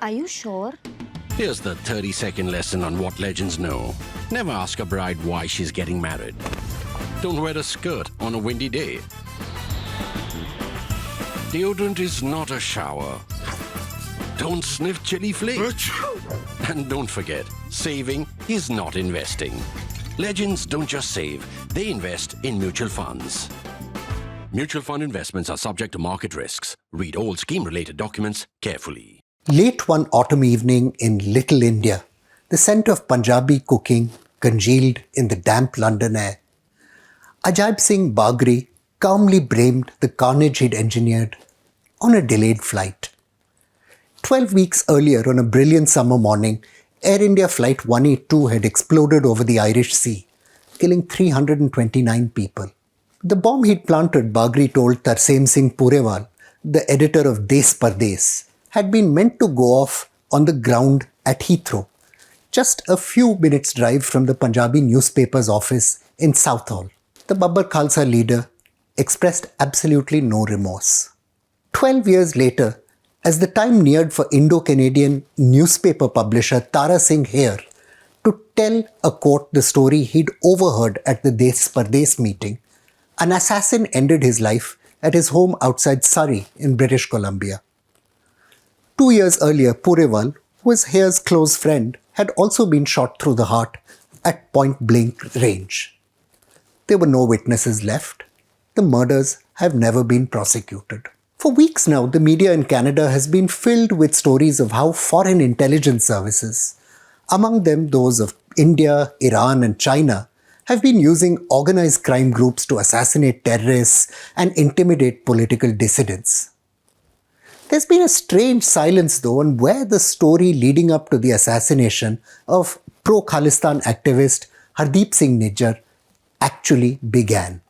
Are you sure? Here's the 30-second lesson on what legends know. Never ask a bride why she's getting married. Don't wear a skirt on a windy day. Deodorant is not a shower. Don't sniff chili flakes. And don't forget, saving is not investing. Legends don't just save, they invest in mutual funds. Mutual fund investments are subject to market risks. Read all scheme-related documents carefully. Late one autumn evening in Little India, the scent of Punjabi cooking congealed in the damp London air. Ajaib Singh Bagri calmly blamed the carnage he'd engineered on a delayed flight. 12 weeks earlier, on a brilliant summer morning, Air India Flight 182 had exploded over the Irish Sea, killing 329 people. The bomb he'd planted, Bagri told Tarsem Singh Purewal, the editor of Des Pardes, had been meant to go off on the ground at Heathrow, just a few minutes' drive from the Punjabi newspaper's office in Southall. The Babbar Khalsa leader expressed absolutely no remorse. 12 years later, as the time neared for Indo-Canadian newspaper publisher Tara Singh Hare to tell a court the story he'd overheard at the Des Pardes meeting, an assassin ended his life at his home outside Surrey in British Columbia. 2 years earlier, Purewal, who was Hare's close friend, had also been shot through the heart at point-blank range. There were no witnesses left. The murders have never been prosecuted. For weeks now, the media in Canada has been filled with stories of how foreign intelligence services, among them those of India, Iran and China, have been using organized crime groups to assassinate terrorists and intimidate political dissidents. There's been a strange silence though on where the story leading up to the assassination of pro-Khalistan activist Hardeep Singh Nijjar actually began.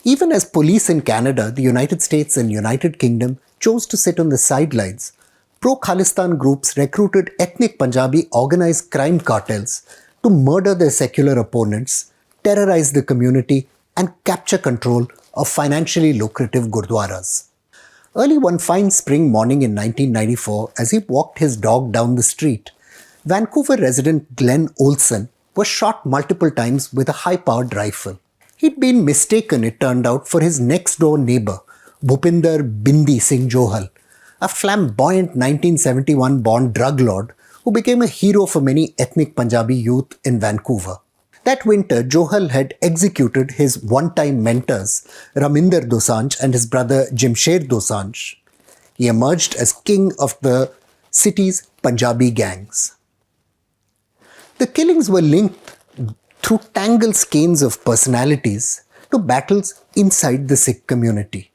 Even as police in Canada, the United States and United Kingdom chose to sit on the sidelines, pro-Khalistan groups recruited ethnic Punjabi organized crime cartels to murder their secular opponents, terrorize the community and capture control of financially lucrative gurudwaras. Early one fine spring morning in 1994, as he walked his dog down the street, Vancouver resident Glenn Olson was shot multiple times with a high-powered rifle. He'd been mistaken, it turned out, for his next-door neighbor, Bhupinder Bindi Singh Johal, a flamboyant 1971-born drug lord who became a hero for many ethnic Punjabi youth in Vancouver. That winter, Johal had executed his one-time mentors, Raminder Dosanjh and his brother Jimsher Dosanjh. He emerged as king of the city's Punjabi gangs. The killings were linked through tangled skeins of personalities to battles inside the Sikh community.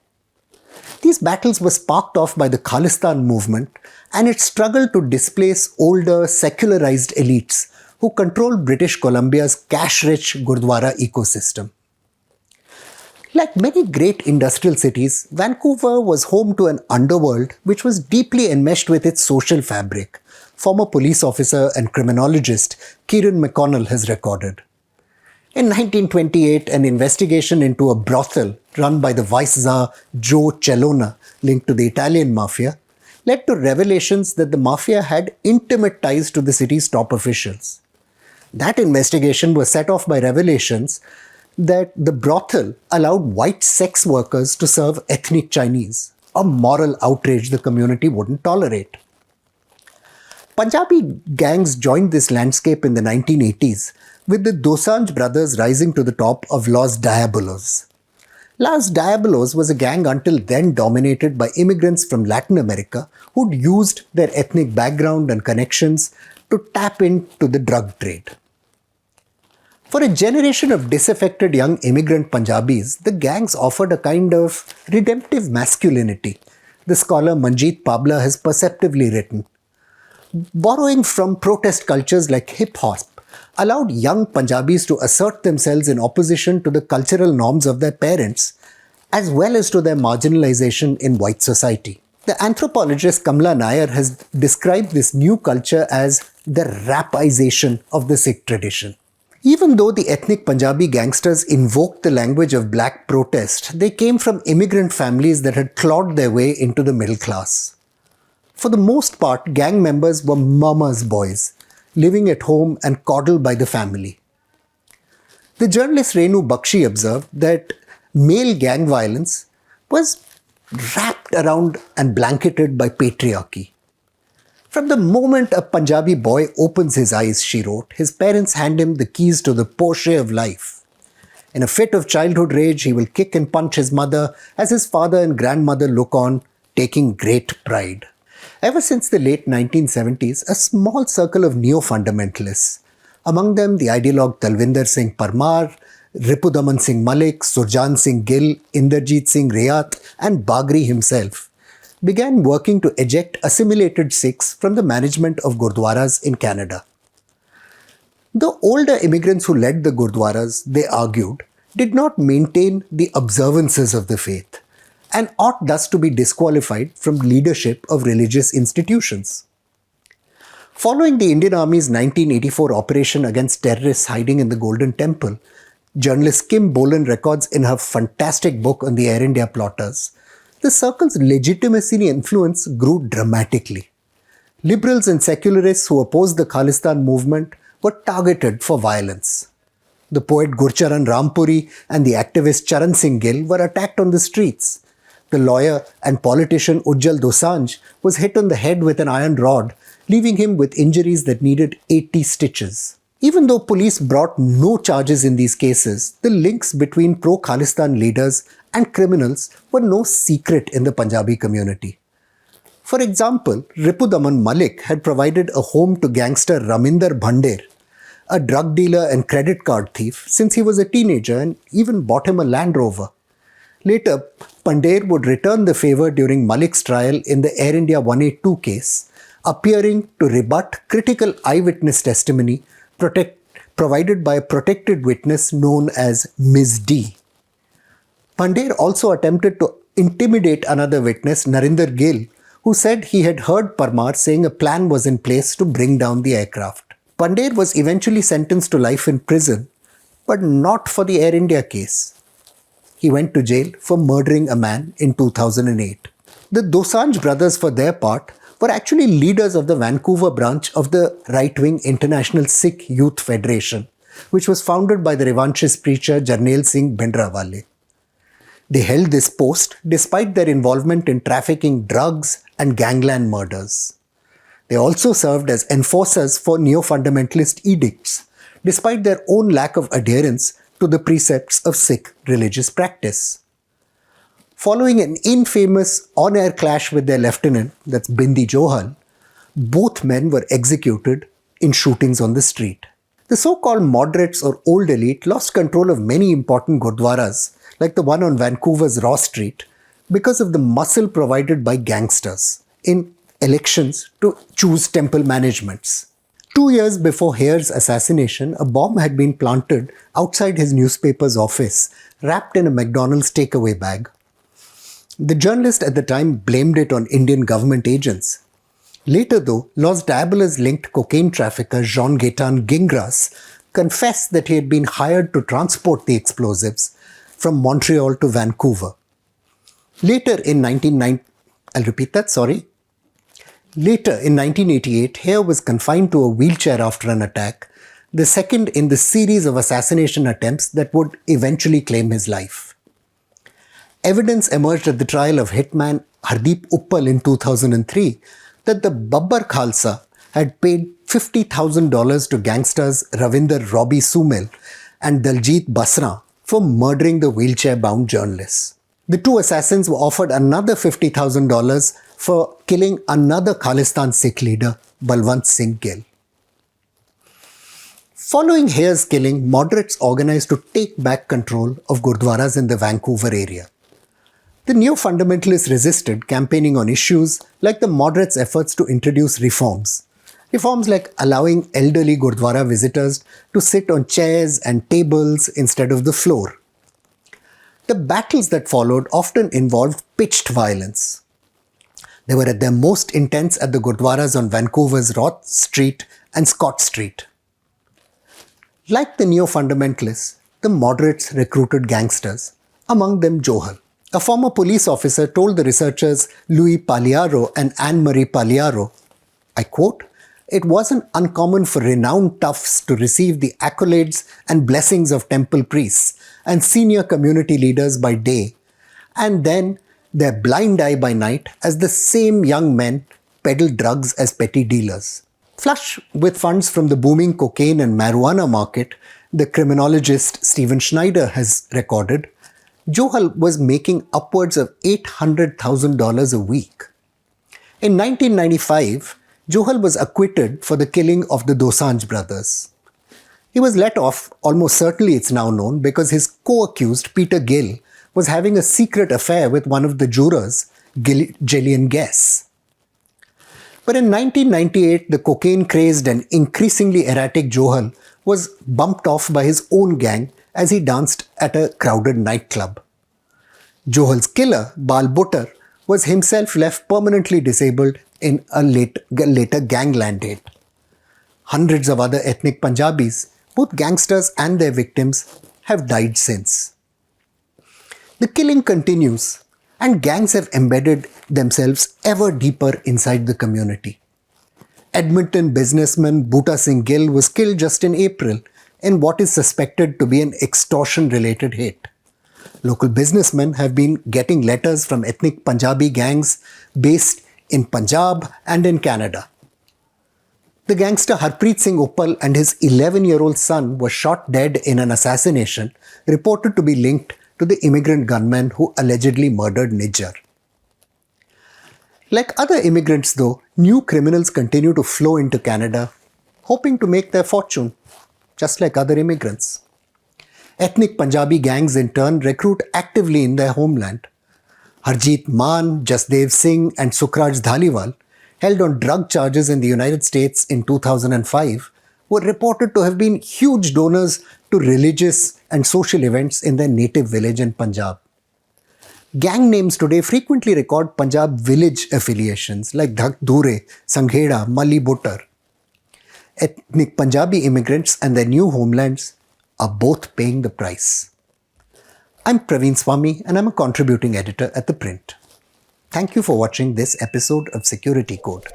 These battles were sparked off by the Khalistan movement and its struggle to displace older, secularized elites who controlled British Columbia's cash-rich Gurudwara ecosystem. Like many great industrial cities, Vancouver was home to an underworld which was deeply enmeshed with its social fabric, former police officer and criminologist Kieran McConnell has recorded. In 1928, an investigation into a brothel run by the Vice Tsar Joe Celona, linked to the Italian mafia, led to revelations that the mafia had intimate ties to the city's top officials. That investigation was set off by revelations that the brothel allowed white sex workers to serve ethnic Chinese, a moral outrage the community wouldn't tolerate. Punjabi gangs joined this landscape in the 1980s, with the Dosanjh brothers rising to the top of Los Diabolos. Los Diabolos was a gang until then dominated by immigrants from Latin America who'd used their ethnic background and connections to tap into the drug trade. For a generation of disaffected young immigrant Punjabis, the gangs offered a kind of redemptive masculinity, the scholar Manjeet Pabla has perceptively written. Borrowing from protest cultures like hip-hop allowed young Punjabis to assert themselves in opposition to the cultural norms of their parents, as well as to their marginalization in white society. The anthropologist Kamla Nair has described this new culture as the rapization of the Sikh tradition. Even though the ethnic Punjabi gangsters invoked the language of black protest, they came from immigrant families that had clawed their way into the middle class. For the most part, gang members were mama's boys, living at home and coddled by the family. The journalist Renu Bakshi observed that male gang violence was wrapped around and blanketed by patriarchy. From the moment a Punjabi boy opens his eyes, she wrote, his parents hand him the keys to the Porsche of life. In a fit of childhood rage, he will kick and punch his mother as his father and grandmother look on, taking great pride. Ever since the late 1970s, a small circle of neo-fundamentalists, among them the ideologue Talvinder Singh Parmar, Ripudaman Singh Malik, Surjan Singh Gill, Inderjeet Singh Rayat and Bagri himself, began working to eject assimilated Sikhs from the management of gurudwaras in Canada. The older immigrants who led the gurudwaras, they argued, did not maintain the observances of the faith and ought thus to be disqualified from leadership of religious institutions. Following the Indian Army's 1984 operation against terrorists hiding in the Golden Temple, journalist Kim Bolan records in her fantastic book on the Air India plotters, the circle's legitimacy and influence grew dramatically. Liberals and secularists who opposed the Khalistan movement were targeted for violence. The poet Gurcharan Rampuri and the activist Charan Singh Gill were attacked on the streets. The lawyer and politician Ujjal Dosanjh was hit on the head with an iron rod, leaving him with injuries that needed 80 stitches. Even though police brought no charges in these cases, the links between pro-Khalistan leaders and criminals were no secret in the Punjabi community. For example, Ripudaman Malik had provided a home to gangster Raminder Bhander, a drug dealer and credit card thief, since he was a teenager and even bought him a Land Rover. Later, Bhander would return the favour during Malik's trial in the Air India 182 case, appearing to rebut critical eyewitness testimony provided by a protected witness known as Ms. D. Bhander also attempted to intimidate another witness, Narinder Gill, who said he had heard Parmar saying a plan was in place to bring down the aircraft. Bhander was eventually sentenced to life in prison, but not for the Air India case. He went to jail for murdering a man in 2008. The Dosanjh brothers, for their part, were actually leaders of the Vancouver branch of the right-wing International Sikh Youth Federation, which was founded by the revanchist preacher Jarnail Singh Bhindranwale. They held this post despite their involvement in trafficking drugs and gangland murders. They also served as enforcers for neo-fundamentalist edicts, despite their own lack of adherence to the precepts of Sikh religious practice. Following an infamous on-air clash with their lieutenant, that's Bindi Johal, both men were executed in shootings on the street. The so-called moderates or old elite lost control of many important gurdwaras, like the one on Vancouver's Ross Street, because of the muscle provided by gangsters in elections to choose temple managements. 2 years before Hare's assassination, a bomb had been planted outside his newspaper's office, wrapped in a McDonald's takeaway bag. The journalist at the time blamed it on Indian government agents. Later though, Los Diabolos-linked cocaine trafficker Jean-Gaetan Gingras confessed that he had been hired to transport the explosives from Montreal to Vancouver. Later in 1988, Hare was confined to a wheelchair after an attack, the second in the series of assassination attempts that would eventually claim his life. Evidence emerged at the trial of hitman Hardeep Uppal in 2003 that the Babbar Khalsa had paid $50,000 to gangsters Ravinder Robbie Sumel and Daljit Basra for murdering the wheelchair-bound journalists. The two assassins were offered another $50,000 for killing another Khalistan Sikh leader, Balwant Singh Gill. Following Hare's killing, moderates organized to take back control of gurdwaras in the Vancouver area. The neo-fundamentalists resisted, campaigning on issues like the moderates' efforts to introduce reforms. Reforms like allowing elderly gurdwara visitors to sit on chairs and tables instead of the floor. The battles that followed often involved pitched violence. They were at their most intense at the gurdwaras on Vancouver's Roth Street and Scott Street. Like the neo-fundamentalists, the moderates recruited gangsters, among them Johal. A former police officer told the researchers Louis Pagliaro and Anne-Marie Pagliaro, I quote, "It wasn't uncommon for renowned toughs to receive the accolades and blessings of temple priests and senior community leaders by day, and then their blind eye by night as the same young men peddled drugs as petty dealers." Flush with funds from the booming cocaine and marijuana market, the criminologist Stephen Schneider has recorded, Johal was making upwards of $800,000 a week. In 1995, Johal was acquitted for the killing of the Dosanjh brothers. He was let off, almost certainly it's now known, because his co-accused, Peter Gill, was having a secret affair with one of the jurors, Gillian Guess. But in 1998, the cocaine-crazed and increasingly erratic Johal was bumped off by his own gang as he danced at a crowded nightclub. Johal's killer, Bal Buttar, was himself left permanently disabled in a later gangland hit. Hundreds of other ethnic Punjabis, both gangsters and their victims, have died since. The killing continues, and gangs have embedded themselves ever deeper inside the community. Edmonton businessman Bhuta Singh Gill was killed just in April in what is suspected to be an extortion-related hit. Local businessmen have been getting letters from ethnic Punjabi gangs based in Punjab and in Canada. The gangster Harpreet Singh Uppal and his 11-year-old son were shot dead in an assassination reported to be linked to the immigrant gunman who allegedly murdered Nijjar. Like other immigrants though, new criminals continue to flow into Canada, hoping to make their fortune, just like other immigrants. Ethnic Punjabi gangs in turn recruit actively in their homeland. Harjeet Maan, Jasdev Singh and Sukhraj Dhaliwal, held on drug charges in the United States in 2005, were reported to have been huge donors to religious and social events in their native village in Punjab. Gang names today frequently record Punjab village affiliations like Dhakdhure, Sangheda, Mali Buttar. Ethnic Punjabi immigrants and their new homelands are both paying the price. I'm Praveen Swami and I'm a contributing editor at ThePrint. Thank you for watching this episode of Security Code.